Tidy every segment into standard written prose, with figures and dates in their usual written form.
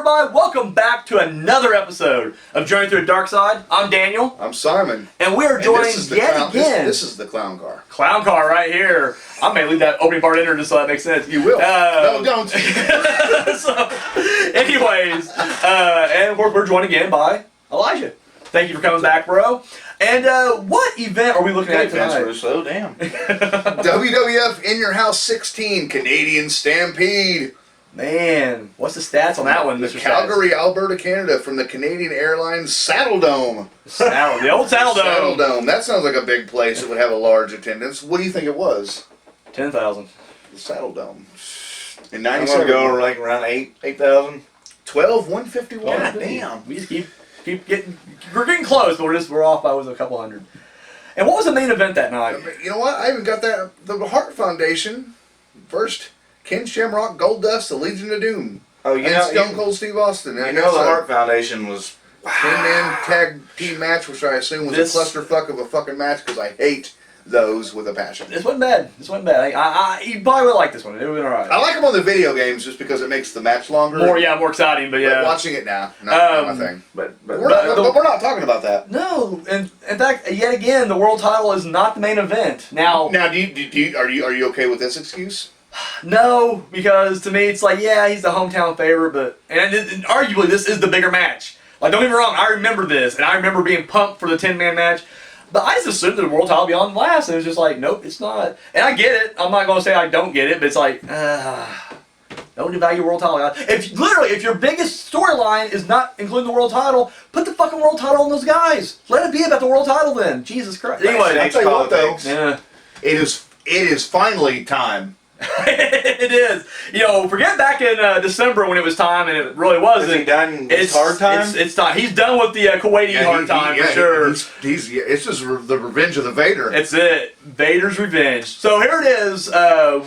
everybody? Welcome back to another episode of Journey Through the Darkside. I'm Daniel. I'm Simon. And we are joined yet again. This is the clown car. Clown car right here. I may leave that opening part in there just so that makes sense. You will. No, don't. So, anyways, and we're joined again by Elijah. Thank you for coming back, bro. And what event are we looking at tonight? Russo, damn. WWF In Your House 16 Canadian Stampede. Man, what's the stats on that one, Mr. Calgary, Alberta, Canada, from the Canadian Airlines Saddle Dome. The old Saddle Dome. Saddle Dome. That sounds like a big place that would have a large attendance. What do you think it was? 10,000. The Saddle Dome. In I'm 97. gonna go like around 8,000. 12,151. God damn. We just keep getting, we're getting close, but we're off by a couple hundred. And what was the main event that night? You know what? I even got that. The Hart Foundation. First, Ken Shamrock, Goldust, the Legion of Doom. Oh, you and know, Stone Cold Steve Austin. You know the Hart Foundation was 10-man tag team match, which I assume was a clusterfuck of a fucking match because I hate those with a passion. This wasn't bad. You probably would like this one. It would have been alright. I like them on the video games just because it makes the match longer. More exciting, but yeah. But watching it now, not my thing. But we're not talking about that. No, in fact, yet again, the world title is not the main event. Now, are you okay with this excuse? No, because to me it's like, yeah, he's the hometown favorite, but and arguably this is the bigger match. Like, don't get me wrong, I remember this, and I remember being pumped for the 10-man match. But I just assumed that the world title would be on last, and it was just like, nope, it's not. And I get it. I'm not going to say I don't get it, but it's like, don't devalue world title. If your biggest storyline is not including the world title, put the fucking world title on those guys. Let it be about the world title then. Jesus Christ. Anyway, I'll tell you what though. Yeah. It is finally time. It is. You know, forget back in December when it was time, and it really wasn't. Is he done with it's hard time? It's time. He's done with the Kuwaiti hard time for sure. It's just the revenge of the Vader. It's it. Vader's revenge. So here it is.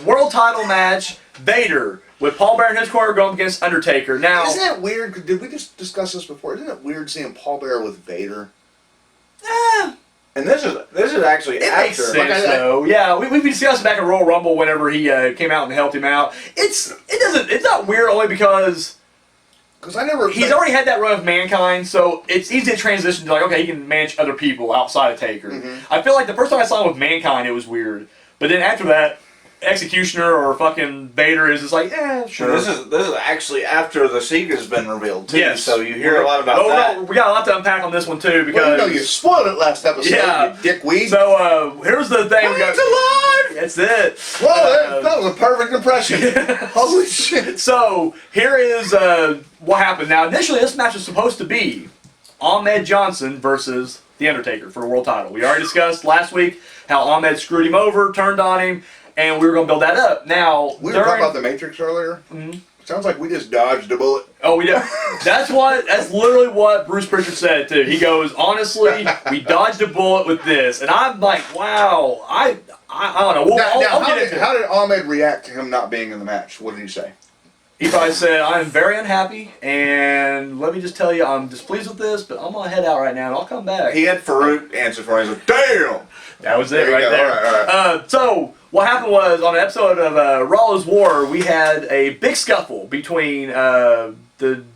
World title match. Vader with Paul Bearer and his corner going against Undertaker. Now, isn't that weird? Did we just discuss this before? Isn't it weird seeing Paul Bearer with Vader? And this is actually it after. Makes sense, though. Yeah, we discussed it back at Royal Rumble whenever he came out and helped him out. It's not weird only because he's already had that run of Mankind, so it's easy to transition to like, okay, he can manage other people outside of Taker. Mm-hmm. I feel like the first time I saw him with Mankind, it was weird, but then after that, Executioner or fucking Vader is just like, sure. This is actually after the secret's been revealed too. Yes. So you hear a lot about that. No, we got a lot to unpack on this one too because you spoiled it last episode. Yeah, you dickweed. So here's the thing. We got alive. That's it. Whoa, that was a perfect impression. Holy shit. So here is what happened. Now initially this match was supposed to be Ahmed Johnson versus The Undertaker for the world title. We already discussed last week how Ahmed screwed him over, turned on him. And we were going to build that up. Now, we were talking about the Matrix earlier. Mm-hmm. Sounds like we just dodged a bullet. Oh, we did. That's literally what Bruce Pritchard said too. He goes, honestly, we dodged a bullet with this, and I'm like, wow. I don't know. How did Ahmed react to him not being in the match? What did he say? He probably said, I am very unhappy, and let me just tell you, I'm displeased with this, but I'm going to head out right now, and I'll come back. He had Farook answer for him. He said, damn! That was it right there. All right. So, what happened was, on an episode of Raw is War, we had a big scuffle between the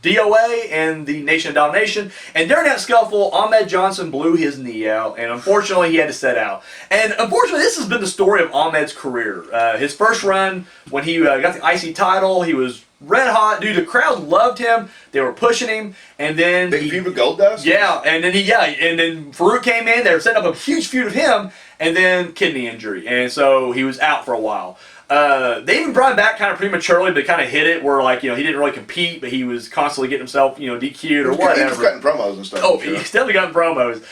DOA and the Nation of Domination, and during that scuffle, Ahmed Johnson blew his knee out, and unfortunately, he had to set out. And unfortunately, this has been the story of Ahmed's career. His first run, when he got the IC title, he was red hot, dude. The crowd loved him. They were pushing him, and then big feud with Goldust. Yeah, and then Farook came in. They were setting up a huge feud with him, and then kidney injury, and so he was out for a while. They even brought him back kind of prematurely, but kind of hit it where he didn't really compete, but he was constantly getting himself DQ'd or whatever. He was cutting promos and stuff. Oh, he's definitely cutting promos.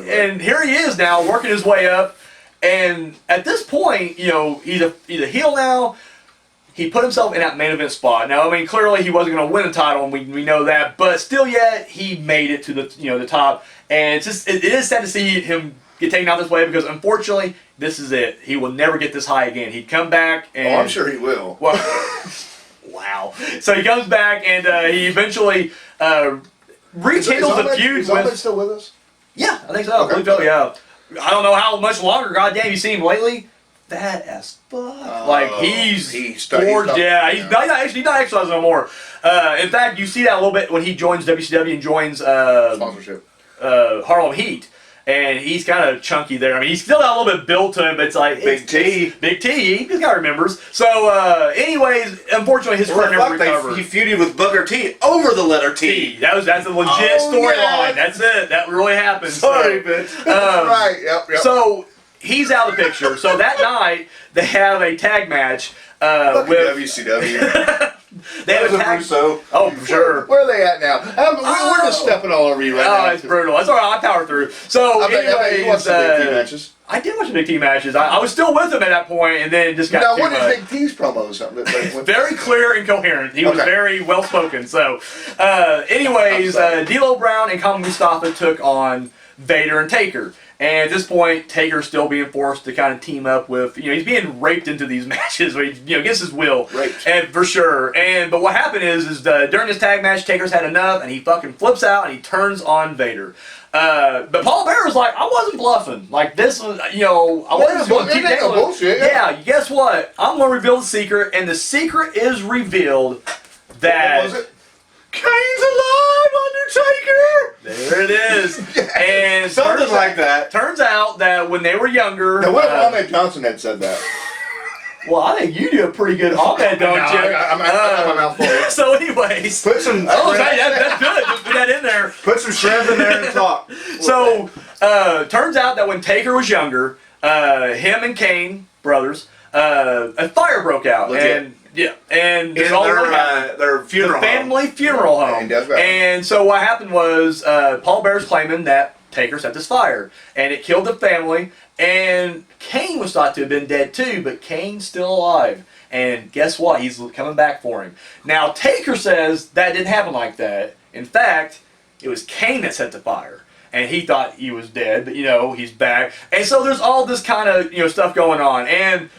And here he is now working his way up, and at this point, he's a heel now. He put himself in that main event spot. Now, I mean, clearly he wasn't going to win a title, and we know that. But still, yet he made it to the top. And it is sad to see him get taken out this way because, unfortunately, this is it. He will never get this high again. He'd come back and. Oh, I'm sure he will. Well, wow. So he comes back and he eventually rekindles the feud. Is Ahmed still with us? Yeah, I think so. Okay. I believe so. Yeah. I don't know how much longer. God damn, you seen him lately? fat as fuck. Like he's gorgeous. Yeah, he's not exercising no more. In fact, you see that a little bit when he joins WCW and joins Sponsorship. Harlem Heat. And he's kind of chunky there. I mean, he's still got a little bit built to him, but it's like Big T. Big T. This guy remembers. So, anyways, unfortunately, his career never recovered. He feuded with Booker T over the letter T. That's a legit storyline. That's it. That really happened. Sorry, bitch. Right. Yep. So he's out of the picture. So that night they have a tag match with WCW. They have a tag. Russo. Oh, for sure. Where are they at now? We're just stepping all over you right now. Oh, it's brutal. That's all right. I power through. So, I bet you watched some Big T matches. I did watch the Big T matches. I was still with him at that point, and then just got now, too what much. is Big T's promos? Very clear and coherent. He was very well spoken. So, anyways, D'Lo Brown and Kama Mustafa took on Vader and Taker. And at this point, Taker's still being forced to kind of team up with, he's being raped into these matches, where he, against his will. Raped. And for sure. But what happened is during this tag match, Taker's had enough, and he fucking flips out, and he turns on Vader. But Paul Bearer was like, I wasn't bluffing. Like, this was, I wasn't going to keep no bullshit. Yeah, guess what? I'm going to reveal the secret, and the secret is revealed that... What was it? Kane's alive, Undertaker! There it is. And Something like that. Turns out that when they were younger... Now, what if Ahmed Johnson had said that? Well, I think you do a pretty good Ahmed, don't you? I'm my mouth full. So anyways... Put some... that's good. Just put that in there. Put some shrimp in there and talk. So, turns out that when Taker was younger, him and Kane, brothers, a fire broke out. Legit. And... Yeah, and In their funeral family funeral home. And so what happened was Paul Bear's claiming that Taker set this fire, and it killed the family. And Kane was thought to have been dead too, but Kane's still alive. And guess what? He's coming back for him. Now Taker says that didn't happen like that. In fact, it was Kane that set the fire. And he thought he was dead, but he's back. And so there's all this kind of stuff going on. And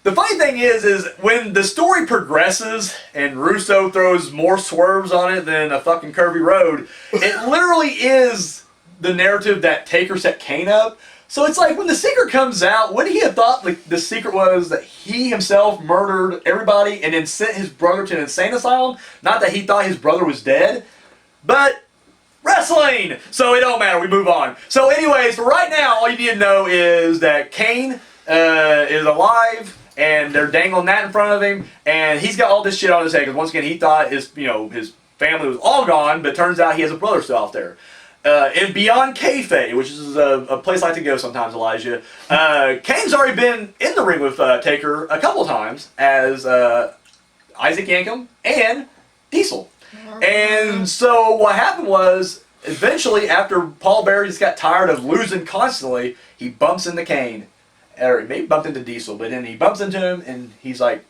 the funny thing is when the story progresses and Russo throws more swerves on it than a fucking curvy road, it literally is the narrative that Taker set Kane up. So it's like when the secret comes out, would he have thought like the secret was that he himself murdered everybody and then sent his brother to an insane asylum? Not that he thought his brother was dead, but wrestling! So it don't matter, we move on. So anyways, for right now, all you need to know is that Kane is alive, and they're dangling that in front of him, and he's got all this shit on his head, because once again, he thought his family was all gone, but turns out he has a brother still out there. And Beyond Kayfabe, which is a place I like to go sometimes, Elijah, Kane's already been in the ring with Taker a couple times as Isaac Yankem and Diesel. And so what happened was, eventually, after Paul Bearer just got tired of losing constantly, he bumps into Kane. Or maybe bumped into Diesel, but then he bumps into him, and he's like,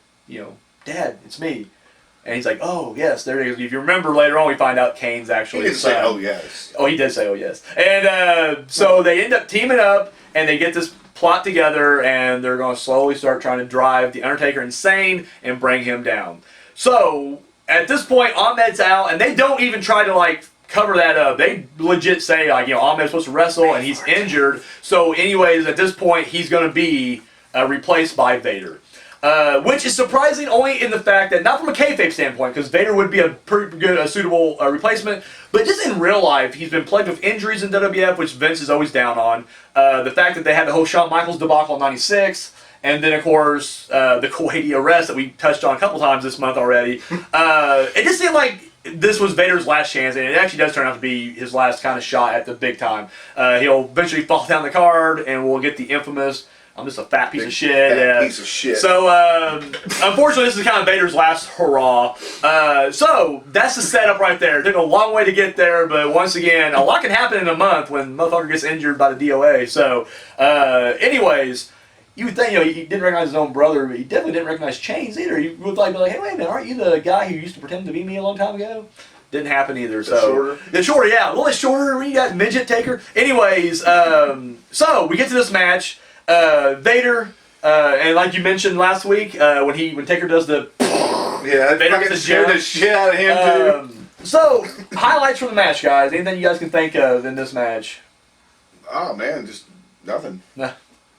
Dad, it's me. And he's like, oh, yes, there it is. If you remember later on, we find out Kane's actually his son. He didn't say, oh, yes. Oh, he did say, oh, yes. And so they end up teaming up, and they get this plot together, and they're going to slowly start trying to drive the Undertaker insane and bring him down. So, at this point, Ahmed's out, and they don't even try to, cover that up. They legit say, Ahmed's supposed to wrestle, and he's injured. So, anyways, at this point, he's going to be replaced by Vader. Which is surprising only in the fact that, not from a kayfabe standpoint, because Vader would be a pretty good, suitable replacement, but just in real life, he's been plagued with injuries in WWF, which Vince is always down on. The fact that they had the whole Shawn Michaels debacle in '96, and then, of course, the Kuwaiti arrest that we touched on a couple times this month already. It just seemed like this was Vader's last chance, and it actually does turn out to be his last kind of shot at the big time. He'll eventually fall down the card, and we'll get the infamous, I'm just a fat piece of shit. Piece of shit. So, unfortunately, this is kind of Vader's last hurrah. So, that's the setup right there. It took a long way to get there, but once again, a lot can happen in a month when motherfucker gets injured by the DOA. So, anyways, you would think, he didn't recognize his own brother, but he definitely didn't recognize Chains either. You would be like, hey, wait a minute, aren't you the guy who used to pretend to be me a long time ago? Didn't happen either. So shorter. It's shorter, yeah. A little bit shorter when you got Midget Taker. Anyways, so we get to this match. Vader, and like you mentioned last week, when Taker does the Vader gets scared the shit out of him too. So highlights from the match, guys. Anything you guys can think of in this match? Oh man, just nothing.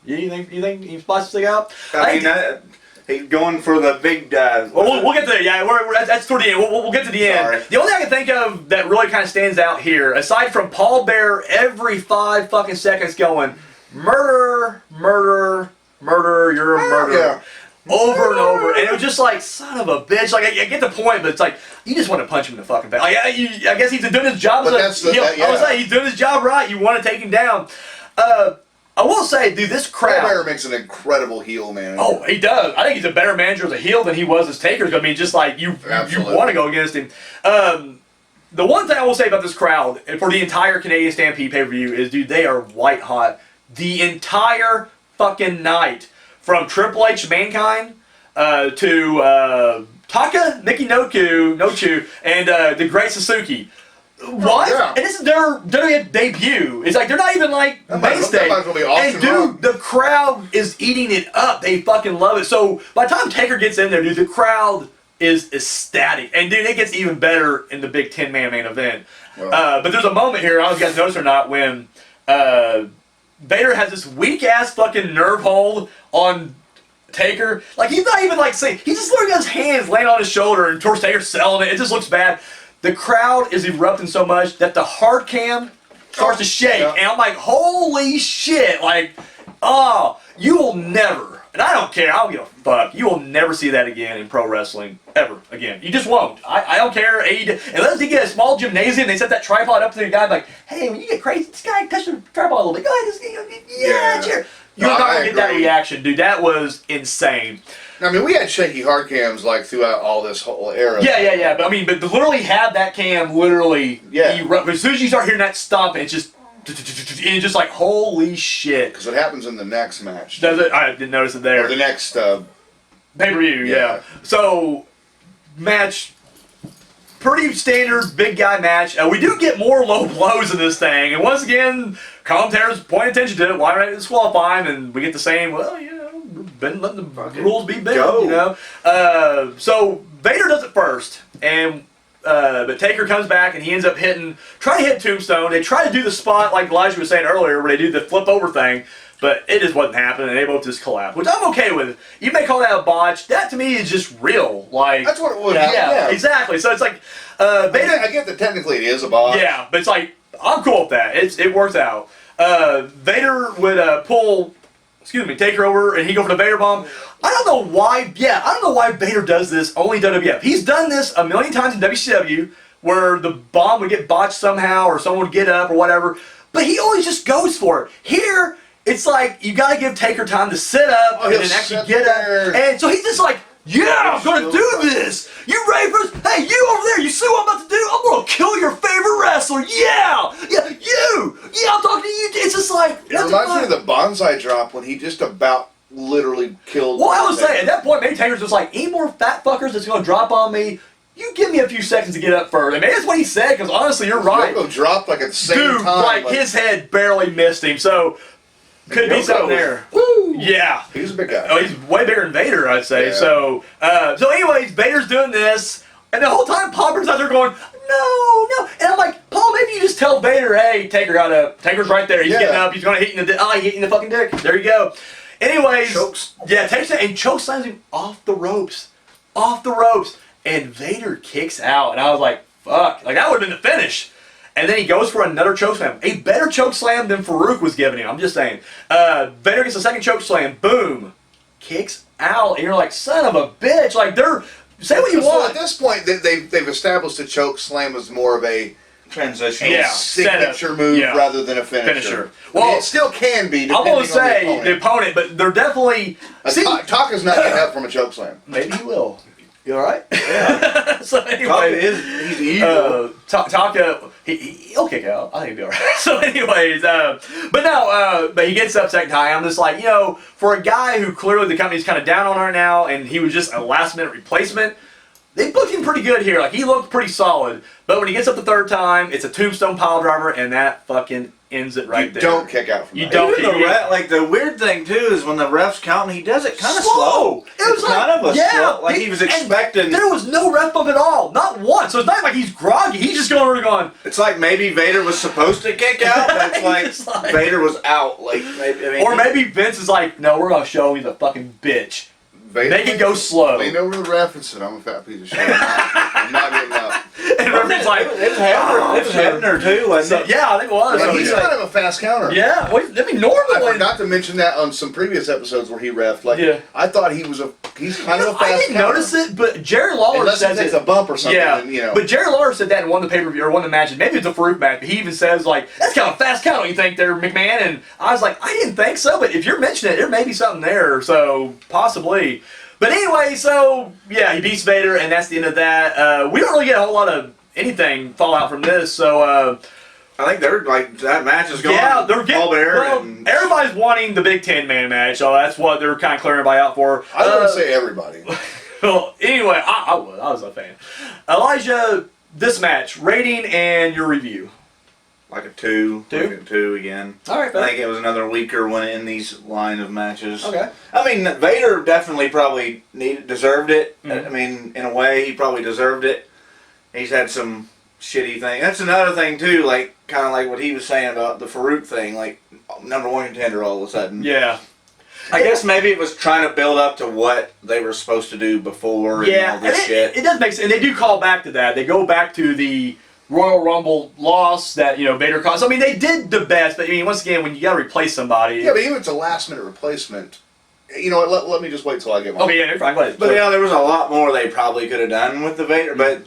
You think he spots stick out? I mean, he's going for the big. Well, we'll get to there. Yeah, that's toward the end. We'll get to the end. The only thing I can think of that really kind of stands out here, aside from Paul Bearer every 5 fucking seconds going, murder, murder, murder, you're a murderer. Yeah. Over and over, and it was just like, son of a bitch. Like, I get the point, but it's like, you just want to punch him in the fucking face. Like, I guess he's doing his job. But as a heel. I was saying, he's doing his job right. You want to take him down. I will say, dude, this crowd. Paul Bearer makes an incredible heel, man. Oh, he does. I think he's a better manager as a heel than he was as Taker's going to be. Just like you want to go against him. The one thing I will say about this crowd, and for the entire Canadian Stampede pay-per-view, is, dude, they are white hot the entire fucking night. From Triple H Mankind to Taka, Miki Nochu, and the Great Suzuki. What? Yeah. And this is their debut. It's like they're not even like mainstay. That might be awesome, and dude, the crowd is eating it up. They fucking love it. So by the time Taker gets in there, dude, the crowd is ecstatic. And dude, it gets even better in the big 10-man main event. Wow. But there's a moment here, I don't know if you guys noticed or not, when Vader has this weak-ass fucking nerve hold on Taker. Like, he's not even, like, saying, he's just literally got his hands laying on his shoulder, and Torch Taker's selling it. It just looks bad. The crowd is erupting so much that the hard cam starts to shake. Yeah. And I'm like, holy shit. Like, oh, you will never, and I don't care, I don't give a fuck, you will never see that again in pro wrestling, ever again. You just won't. I don't care. Unless you get a small gymnasium, they set that tripod up to the guy, like, hey, when you get crazy, this guy touch the tripod a little bit. Go ahead, yeah, cheer. You're not going to get that reaction, dude. That was insane. I mean, we had shaky hard cams, like, throughout all this whole era. Yeah. But, I mean, but to literally have that cam literally erupt. As soon as you start hearing that stomp, it's just, and it's just like, holy shit. Because it happens in the next match. Does it? I didn't notice it there. Or the next pay-per-view, yeah. So, match, pretty standard big guy match. We do get more low blows in this thing. And once again, commentators point attention to it. Why not disqualify him? And we get the same, well, you know, been letting the rules be big, you know. So, Vader does it first. And but Taker comes back and he ends up trying to hit Tombstone. They try to do the spot like Elijah was saying earlier where they do the flip over thing, but it just wasn't happening and they both just collapsed, which I'm okay with. You may call that a botch. That to me is just real. Like, that's what it was. Yeah, exactly. So it's like, Vader, I get that technically it is a botch. Yeah, but it's like, I'm cool with that. It works out. Vader would pull Taker over and he go for the Vader bomb. I don't know why Vader does this only in WWF. He's done this a million times in WCW where the bomb would get botched somehow or someone would get up or whatever, but he always just goes for it. Here, it's like you gotta give Taker time to sit up and then actually get up. And so he's just like, yeah, I'm gonna do this. You ready for this? Hey, you over there, you see what I'm about to do? I'm gonna kill your favorite wrestler. Yeah, you. Yeah, I'm talking to you. It's just like, it reminds me of the bonsai drop when he just about literally killed. Well, I was saying at that point, maybe Taker's just like, any more fat fuckers that's gonna drop on me? You give me a few seconds to get up first. I mean, that's what he said. Because honestly, you're right. Logo dropped like at the same time. Dude, like his head barely missed him. So could be something there. Woo! Yeah, he's a big guy. Oh, he's way bigger than Vader, I'd say. Yeah. So, anyways, Vader's doing this, and the whole time Popper's out there going, no, and I'm like, Paul, maybe you just tell Vader, hey, Taker got up. Taker's right there. He's getting up. He's gonna hit you in the he hit you in the fucking dick. There you go. Anyways, chokes. Yeah, takes it and choke slams him off the ropes, and Vader kicks out, and I was like, fuck, like that would have been the finish. And then he goes for another choke slam. A better choke slam than Farook was giving him. I'm just saying. Vader gets a second choke slam. Boom. Kicks out. And you're like, son of a bitch. Like, say what you want. At this point, they've established the choke slam as more of a transition, signature move rather than a finisher. Well, I mean, it still can be. I'm going to say the opponent, but they're definitely. Taka's not getting up from a choke slam. Maybe he will. You alright? Yeah. So anyway, he's evil. Taka, he'll kick out. I think he'll be alright. So anyways, but he gets up second time. I'm just like, you know, for a guy who clearly the company's kind of down on right now, and he was just a last minute replacement, they booked him pretty good here. Like, he looked pretty solid. But when he gets up the third time, it's a tombstone pile driver, and that fucking ends it right You there. don't kick out from You that. don't. Even like the weird thing too is when the ref's counting, he does it kind of Slow. slow. It was It's kind of a slow, like he was expecting. There was no ref bump at all, not once. So it's not like he's groggy. He's just going. It's like maybe Vader was supposed to kick out, but it's like Vader was out. Like maybe, I mean, or maybe Vince is like, no, we're gonna show he's a fucking bitch. Make it go slow. Lean over the ref and said, I'm a fat piece of shit. I'm not getting up. And referee's like, it was Hebner too, wasn't it? yeah, I think it was. But he's kind of a fast counter. Yeah, well, I mean, I normally. forgot to mention that on some previous episodes where he reffed. Like, Yeah. I thought he's kind of a fast I didn't counter. notice it, but Jerry Lawler Unless he says takes it. a bump or something. Yeah, And, you know. but Jerry Lawler said that in one of the pay-per-view or one of the matches. Maybe it's a Farook match, but he even says like, "That's kind of fast count, don't you think, there, McMahon?" And I was like, I didn't think so, but if you're mentioning it, there may be something there, so possibly. But anyway, so yeah, he beats Vader, and that's the end of that. We don't really get a whole lot of anything fallout from this, so. I think they're like that match is going. Yeah, they're getting. Paul Bearer Well, and everybody's wanting the big 10-man match, so that's what they're kind of clearing everybody out for. I wouldn't say everybody. Well, anyway, I was a fan. Elijah, this match, rating and your review. like a 2. Two? Like a 2 again. All right, I think it was another weaker one in these line of matches. Okay. I mean, Vader definitely probably deserved it. Mhm. I mean, in a way, he probably deserved it. He's had some shitty thing. That's another thing too. Like kind of like what he was saying about the Farook thing. Like #1 contender all of a sudden. Yeah. I guess maybe it was trying to build up to what they were supposed to do before and all this shit. It does make sense, and they do call back to that. They go back to the Royal Rumble loss that Vader caused. I mean, they did the best, but I mean, once again, when you got to replace somebody. Yeah, but even if it's a last minute replacement, you know what? Let me just wait till I get one. Okay, yeah, you're fine. Go ahead. But yeah, there was a lot more they probably could have done with the Vader, but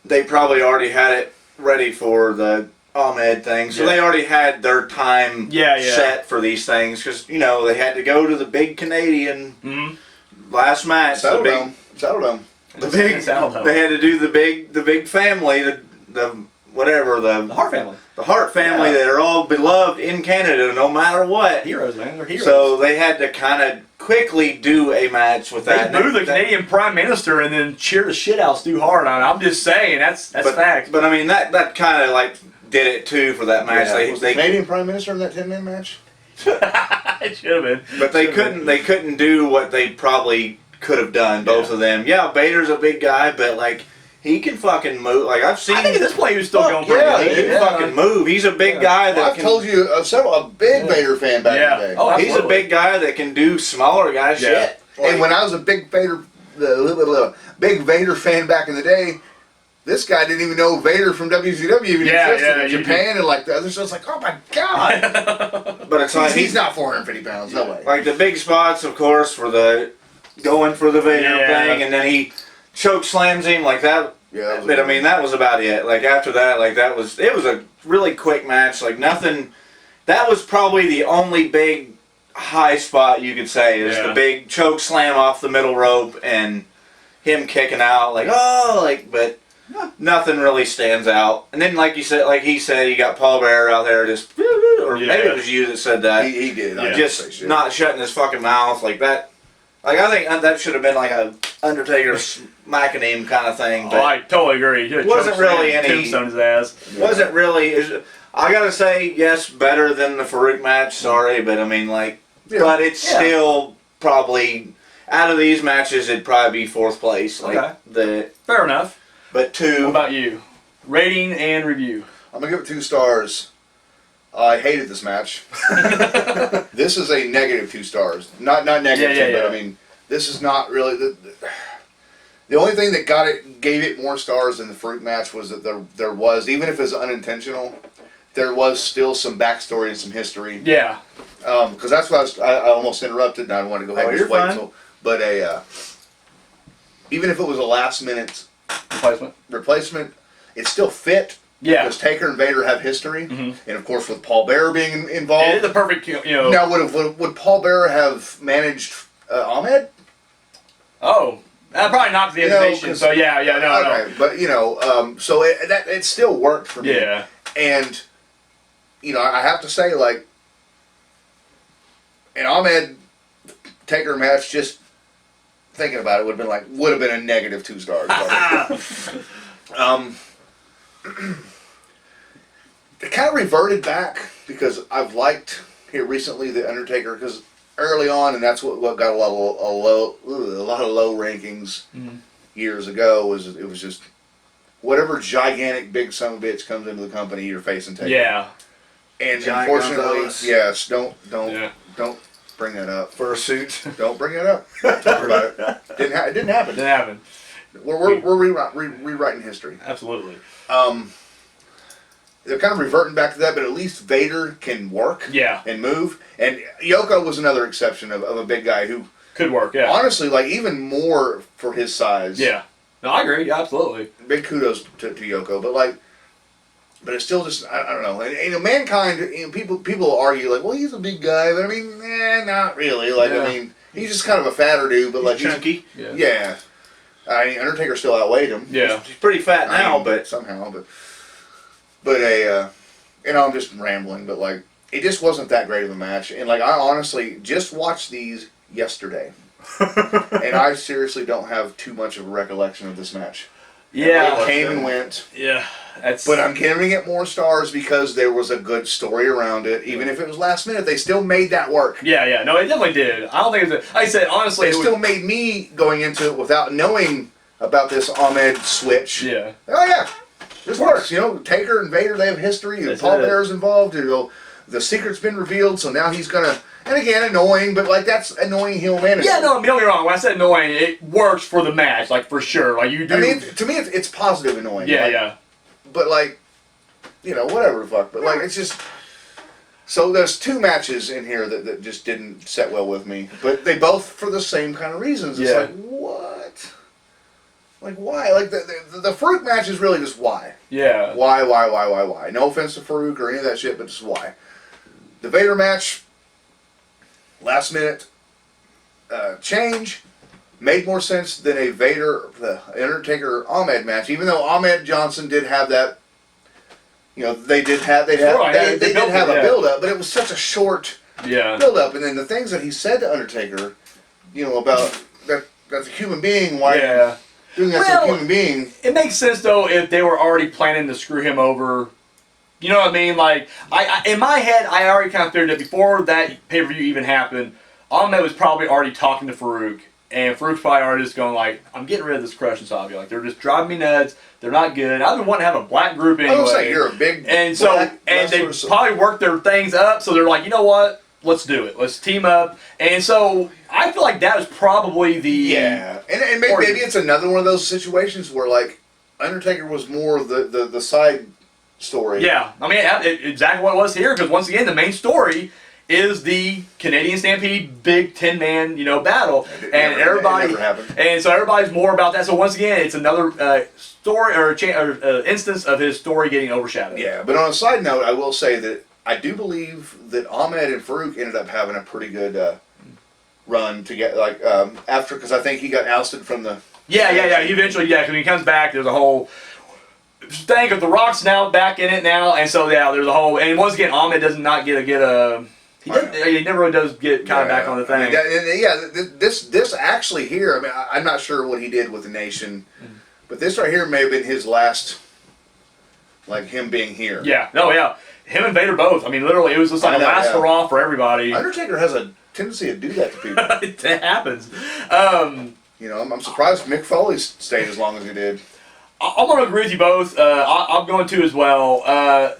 they probably already had it ready for the Ahmed thing, so they already had their time set for these things because they had to go to the big Canadian last match. Saddledome. The big. They had to do the big family, the Hart family. the Hart family that are all beloved in Canada, no matter what. Heroes, man. They're heroes. So they had to kind of quickly do a match with that. They boo the Canadian Prime Minister and then cheer the shit out Stu Hart on it. I'm just saying, that's fact. But I mean, that kind of like did it too for that match. Yeah. Was the Canadian Prime Minister in that 10-man match? It should have been. But they couldn't do what they probably could have done, both of them. Yeah, Vader's a big guy, but like he can fucking move. Like I've seen. I think at this point he was still going pretty He good. can fucking move. He's a big guy that I've told you a big Vader fan back in the day. Oh, he's a big guy that can do smaller guys shit. And when I was a big Vader fan back in the day, this guy didn't even know Vader from WCW even existed in Japan and like the other stuff. It's like, oh my god! But it's like he's not 450 pounds, no way. Like the big spots, of course, for the going for the Vader thing, and then he choke slams him like that. Yeah, but I mean, that was about it. Like after that, like it was a really quick match. Like nothing. That was probably the only big high spot you could say is the big choke slam off the middle rope and him kicking out. But nothing really stands out. And then, like he said, you got Paul Bearer out there just, or maybe it was you that said that. He did. Just not shutting his fucking mouth like that. Like I think that should have been like a Undertaker smacking him kind of thing. But I totally agree. Wasn't really any tombstone his ass. Wasn't really. I gotta say, yes, better than the Farook match. Sorry, but I mean, but it's still probably out of these matches, it'd probably be 4th place. Fair enough. But 2. What about you? Rating and review. I'm gonna give it 2 stars. I hated this match. This is a negative 2 stars. Not negative, but I mean, this is not really the only thing that gave it more stars than the Farook match was that there was, even if it's unintentional, there was still some backstory and some history. Yeah. Because that's what I almost interrupted, and I want to go ahead and just wait until. But even if it was a last minute replacement, it still fit. Yeah. Because Taker and Vader have history, and of course with Paul Bearer being involved. It is a perfect, Now, would Paul Bearer have managed Ahmed? Oh, that probably knocked the hesitation. So no. Okay, but so it still worked for me. Yeah. And I have to say, like, an Ahmed Taker match, just thinking about it, would have been a negative 2 stars. it kind of reverted back because I've liked here recently the Undertaker because early on, and that's what got a lot of low rankings years ago. It was just whatever gigantic big son of a bitch comes into the company, you're facing Taker. Yeah. And Giant unfortunately, Gonzalez. yes, don't bring that up. Fursuit. Don't bring it up. Don't talk about it. It didn't happen. Didn't happen. We're rewriting history. Absolutely. They're kind of reverting back to that, but at least Vader can work and move. And Yoko was another exception of a big guy who could work, yeah. Honestly, like even more for his size. Yeah. No, I agree. Yeah, absolutely. Big kudos to Yoko, but it's still just I don't know. And Mankind, people argue like, well, he's a big guy, but I mean, not really. Like I mean, he's just kind of a fatter dude, but like chunky. Yeah. I mean, Undertaker still outweighed him. Yeah. He's pretty fat now, but somehow, I'm just rambling, but like it just wasn't that great of a match, and like I honestly just watched these yesterday, and I seriously don't have too much of a recollection of this match. Yeah. It came and went. Yeah. But I'm giving it more stars because there was a good story around it. Even if it was last minute, they still made that work. Yeah. No, it definitely did. I don't think it was. Like I said, honestly, It still made me going into it without knowing about this Ahmed switch. Yeah. Oh yeah, this works. You know, Taker and Vader, they have history. And Paul Bearer's involved. You know, the secret's been revealed, so now he's gonna. And again, annoying, but like that's annoying heel management. Yeah, no, don't get me wrong. When I said annoying, it works for the match, like for sure. Like you do. I mean, to me, it's positive annoying. Yeah, like, yeah. But like, you know, whatever the fuck. But like, it's just. So there's two matches in here that just didn't set well with me, but they both for the same kind of reasons. It's like what? Like why? Like the Farook match is really just why. Yeah. Why? No offense to Farook or any of that shit, but just why. The Vader match, last minute change, made more sense than a Vader, the Undertaker Ahmed match. Even though Ahmed Johnson did have that, you know, they did have a build up, but it was such a short build up. And then the things that he said to Undertaker, you know, about that's a human being. Why? Doing that to a human being. It makes sense though if they were already planning to screw him over. You know what I mean? Like I in my head, I already kind of figured that before that pay-per-view even happened, Ahmed was probably already talking to Farook, and Farook's probably already just going like, "I'm getting rid of this crushing Sabi. Like they're just driving me nuts. They're not good. I've been wanting to have a black group anyway." I was like, "You're a big and so and they probably worked their things up, so they're like, you know what? Let's do it. Let's team up. And so I feel like that was probably the and maybe it's another one of those situations where like Undertaker was more the side story. Yeah, I mean exactly what it was here because once again the main story is the Canadian Stampede big 10-man battle and everybody and so everybody's more about that. So once again it's another story or instance of his story getting overshadowed. Yeah, but on a side note, I will say that I do believe that Ahmed and Farook ended up having a pretty good run to get after because I think he got ousted from the. Yeah. He eventually because when he comes back, there's a whole thing of the Rock's now back in it now, and so there's a whole and once again Ahmed does not get a. He never really does get kind of back on the thing. I mean, this actually here. I mean, I'm not sure what he did with the Nation, but this right here may have been his last. Like him being here. Yeah. No. Yeah. Him and Vader both. I mean, literally, it was just like a last hurrah for everybody. Undertaker has a tendency to do that to people. It happens. You know, I'm surprised Mick Foley stayed as long as he did. I'm going to agree with you both. I'm going to as well.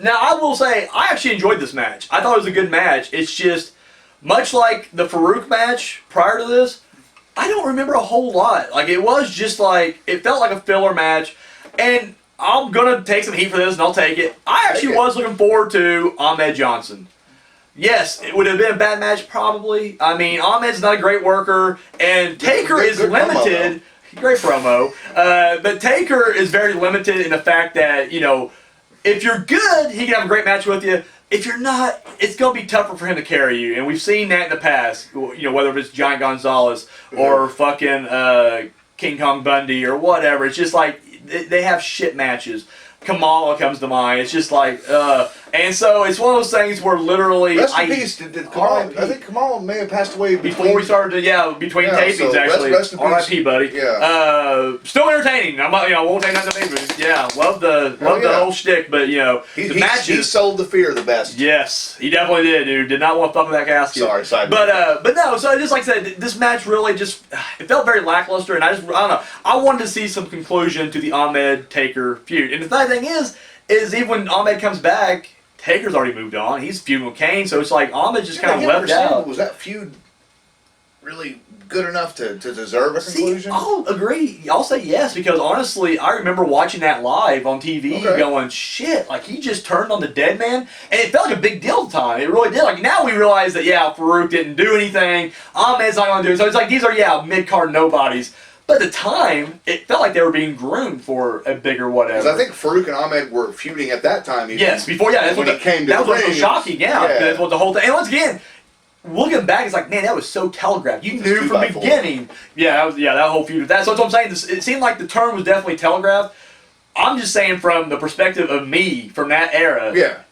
Now, I will say, I actually enjoyed this match. I thought it was a good match. It's just, much like the Farook match prior to this, I don't remember a whole lot. Like, it was just like, it felt like a filler match. And I'm going to take some heat for this, and I'll take it. I actually was looking forward to Ahmed Johnson. Yes, it would have been a bad match, probably. I mean, Ahmed's not a great worker, and Taker is limited. Great promo. But Taker is very limited in the fact that, if you're good, he can have a great match with you. If you're not, it's going to be tougher for him to carry you. And we've seen that in the past, whether it's Giant Gonzalez or fucking King Kong Bundy or whatever. It's just like, they have shit matches. Kamala comes to mind. It's just like, And so it's one of those things where literally Rest in peace. Did Kamal, RIP. I think Kamal may have passed away before we started to, between tapings so actually. rest in peace. R.I.P. buddy. Yeah. Still entertaining. I won't take nothing to me, but yeah, love the whole shtick. But the matches. He sold the fear the best. Yes, he definitely did, dude. Did not want to fuck with that casket. Sorry, but no. So just like I said, this match really just it felt very lackluster, and I don't know. I wanted to see some conclusion to the Ahmed Taker feud, and the funny thing is even when Ahmed comes back, Taker's already moved on. He's feuding with Kane, so it's like Ahmed just kind of left out. Was that feud really good enough to deserve a conclusion? I'll agree. I'll say yes, because honestly, I remember watching that live on TV going, shit, like he just turned on the dead man, and it felt like a big deal at the time. It really did. Like now we realize that, Farook didn't do anything, Ahmed's not going to do it. So it's like these are, mid-card nobodies. But at the time, it felt like they were being groomed for a bigger whatever. Because I think Farook and Ahmed were feuding at that time. Yes, before, that's when what it came to that the was ring. so shocking, That's what the whole thing. And once again, looking back, it's like, man, that was so telegraphed. You knew from the beginning. That whole feud with that. So that's what I'm saying. It seemed like the turn was definitely telegraphed. I'm just saying from the perspective of me from that era. Yeah.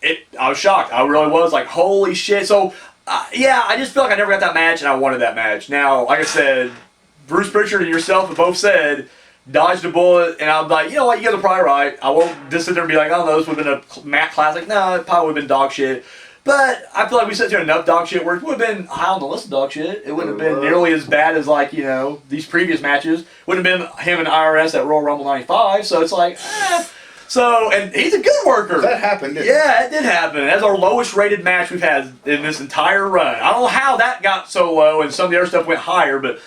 I was shocked. I really was like, holy shit. So, I just feel like I never got that match, and I wanted that match. Now, like I said, Bruce Pritchard and yourself have both said, dodged a bullet, and I'm like, you know what, you guys are probably right. I won't just sit there and be like, oh no, this would have been a Matt classic. No, it probably would have been dog shit. But I feel like we sit here enough dog shit where it would have been high on the list of dog shit. It wouldn't have been nearly as bad as these previous matches. Wouldn't have been him and IRS at Royal Rumble 95. So it's like, So, and he's a good worker. That happened, didn't it? Yeah, it did happen. That's our lowest rated match we've had in this entire run. I don't know how that got so low and some of the other stuff went higher, but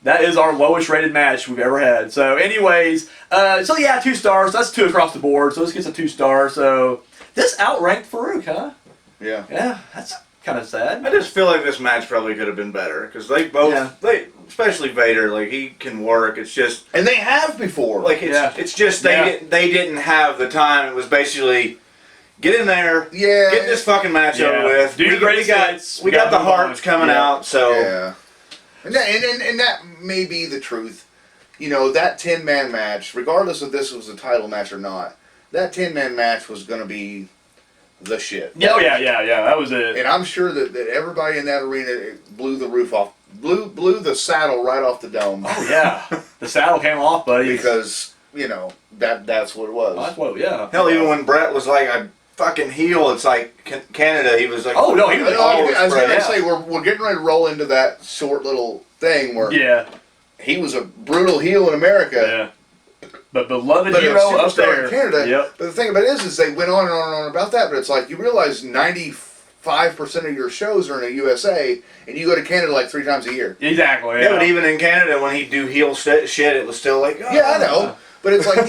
that is our lowest rated match we've ever had. So anyways, 2 stars. That's 2 across the board. So this gets a 2 star. So this outranked Farook, huh? Yeah. Yeah, that's kind of sad. I just feel like this match probably could have been better because they both, especially Vader, like he can work. It's just, and they have before. Like it's just they didn't have the time. It was basically get in there, get this fucking match over with. We got the hearts coming out, so. Yeah. And that may be the truth. That 10-man match, regardless if this was a title match or not, that 10-man match was going to be the shit. Yeah, that was it. And I'm sure that everybody in that arena blew the roof off, blew the saddle right off the dome. Oh, yeah. The saddle came off, buddy. Because, that's what it was. Oh, that's what, yeah. Hell, even when Brett was like a fucking heel, it's like Canada, he was like, oh no, he was I was going to say we're getting ready to roll into that short little thing where he was a brutal heel in America, but beloved hero up there in Canada. Yep. But the thing about it is they went on and on and on about that, but it's like you realize 95% of your shows are in the USA, and you go to Canada like 3 times a year. Exactly. Yeah, but even in Canada, when he'd do heel shit, it was still like, I know, but it's like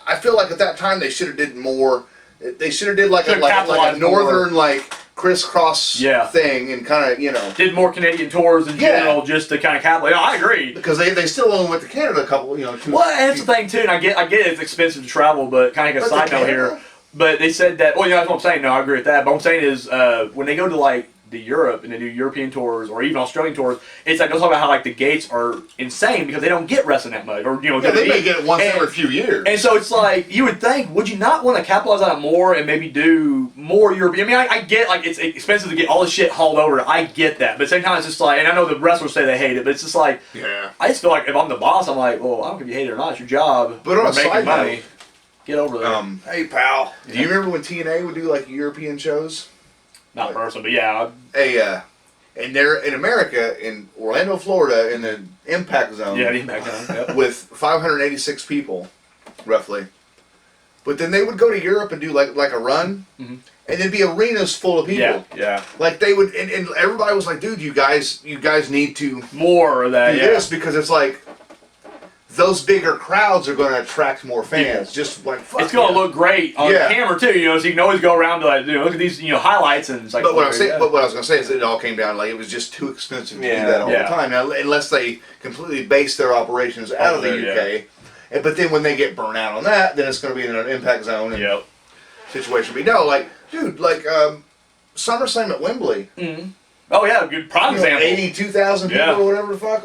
I feel like at that time they should have did more. They should have did like a northern crisscross thing and kind of did more Canadian tours in general just to kind of capitalize. I agree because they still only went to Canada a couple 2 Well, and that's the thing too, and I get it's expensive to travel, but kind of a side note here. But they said that that's what I'm saying. No, I agree with that. But what I'm saying is when they go to the Europe and they do European tours or even Australian tours, it's like they'll talk about how the gates are insane because they don't get wrestling that much, or they may get it once every few years. And so it's like you would think, would you not want to capitalize on it more and maybe do more European? I mean, I get it's expensive to get all this shit hauled over. I get that, but at the same time, it's just like, and I know the wrestlers say they hate it, but it's just like, I just feel like if I'm the boss, I'm like, well, I don't care if you hate it or not, it's your job. But on a making side money. note, get over there. Hey pal, do you remember when TNA would do European shows? Not personally, but yeah. And they're in America, in Orlando, Florida, in the Impact Zone. Yeah, the Impact Zone. Yep. With 586 people, roughly. But then they would go to Europe and do like a run, and there'd be arenas full of people. Yeah. Like they would, and everybody was like, "Dude, you guys need to more of that. Do this because it's like." Those bigger crowds are going to attract more fans. Just like fuck it's going to look great on camera too, so you can always go around to look at these highlights and it's like. But what I was going to say is that it all came down it was just too expensive to do that all the time. Now, unless they completely base their operations out of the UK, but then when they get burnt out on that, then it's going to be in an Impact Zone and situation. But SummerSlam at Wembley. Mm-hmm. Oh yeah, good prime example. 82,000 people or whatever the fuck.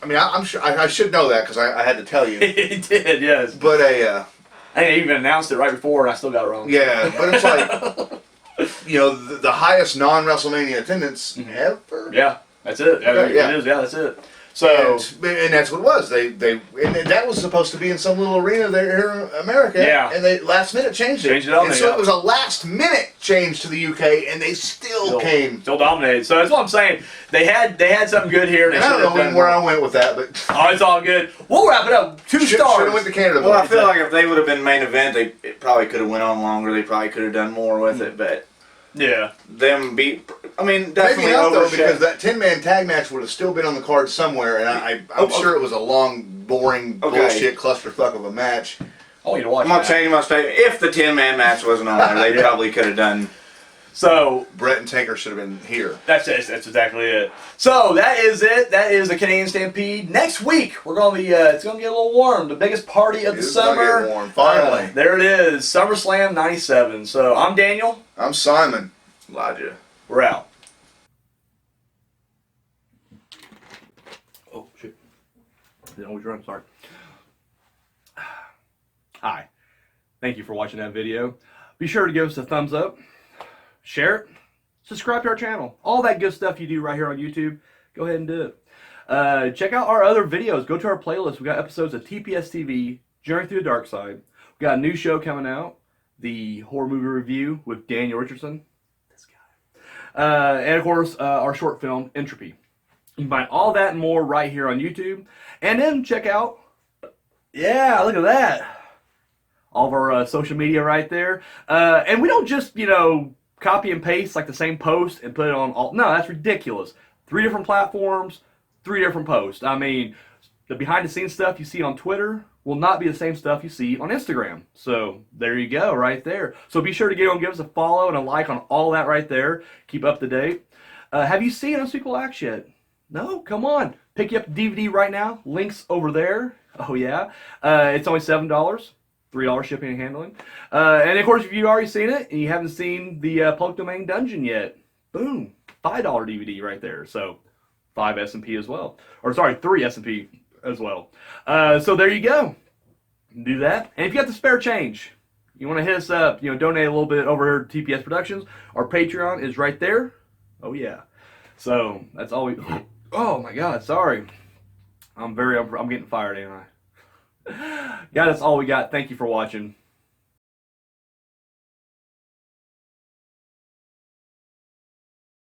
I mean, I'm sure I should know that because I had to tell you. He did, yes. But I think they even announced it right before, and I still got it wrong. Yeah, but it's like, you know, the highest non-WrestleMania attendance ever. Yeah, that's it. Okay, yeah. It is. Yeah, that's it. So, and that's what it was. And that was supposed to be in some little arena there here in America. Yeah. And they last minute changed it. Changed it on and there, so yeah. it was a last minute change to the UK, and they still came. Still dominated. So that's what I'm saying. They had something good here. And I don't know where I went with that, but oh, it's all good. We'll wrap it up. 2 stars. Should have went to Canada. Well, I feel like if they would have been main event, it probably could have went on longer. They probably could have done more with it, but yeah, them beat. I mean, definitely maybe not though, because overshadowed. that 10-man tag match would have still been on the card somewhere, and I'm sure it was a long, boring, bullshit clusterfuck of a match. I want you to watch. I'm not changing my statement. If the 10-man match wasn't on there, they probably could have done. So Brett and Taker should have been here. That's it. That's exactly it. So that is it. That is the Canadian Stampede. Next week we're gonna be. It's gonna get a little warm. The biggest party of the summer. Get warm. Finally. There it is. SummerSlam '97. So I'm Daniel. I'm Simon. Elijah. We're out. Oh shit! Didn't always run. Sorry. Hi. Thank you for watching that video. Be sure to give us a thumbs up. Share it, subscribe to our channel, all that good stuff you do right here on YouTube. Go ahead and do it. Check out our other videos. Go to our playlist. We got episodes of TPS TV, Journey Through the Darkside. We got a new show coming out, the horror movie review with Daniel Richardson. This guy. And of course, our short film, Entropy. You can find all that and more right here on YouTube. And then check out, yeah, look at that. All of our social media right there. And we don't just, copy and paste like the same post and put it on all. No, that's ridiculous. 3 different platforms, 3 different posts. I mean, the behind the scenes stuff you see on Twitter will not be the same stuff you see on Instagram. So there you go, right there. So be sure to get on, give us a follow and a like on all that right there. Keep up to date. Have you seen Unspeakable Acts yet? No? Come on. Pick you up the DVD right now. Links over there. Oh yeah. It's only $7. $3 shipping and handling. And of course, if you've already seen it and you haven't seen the Public Domain Dungeon yet, boom, $5 DVD right there. So 5 S&P as well. Or sorry, 3 S&P as well. So there you go. Do that. And if you got the spare change, you want to hit us up, donate a little bit over here to TPS Productions. Our Patreon is right there. Oh yeah. So that's all we. Oh my God, sorry. I'm getting fired, ain't I? Yeah, that's all we got. Thank you for watching.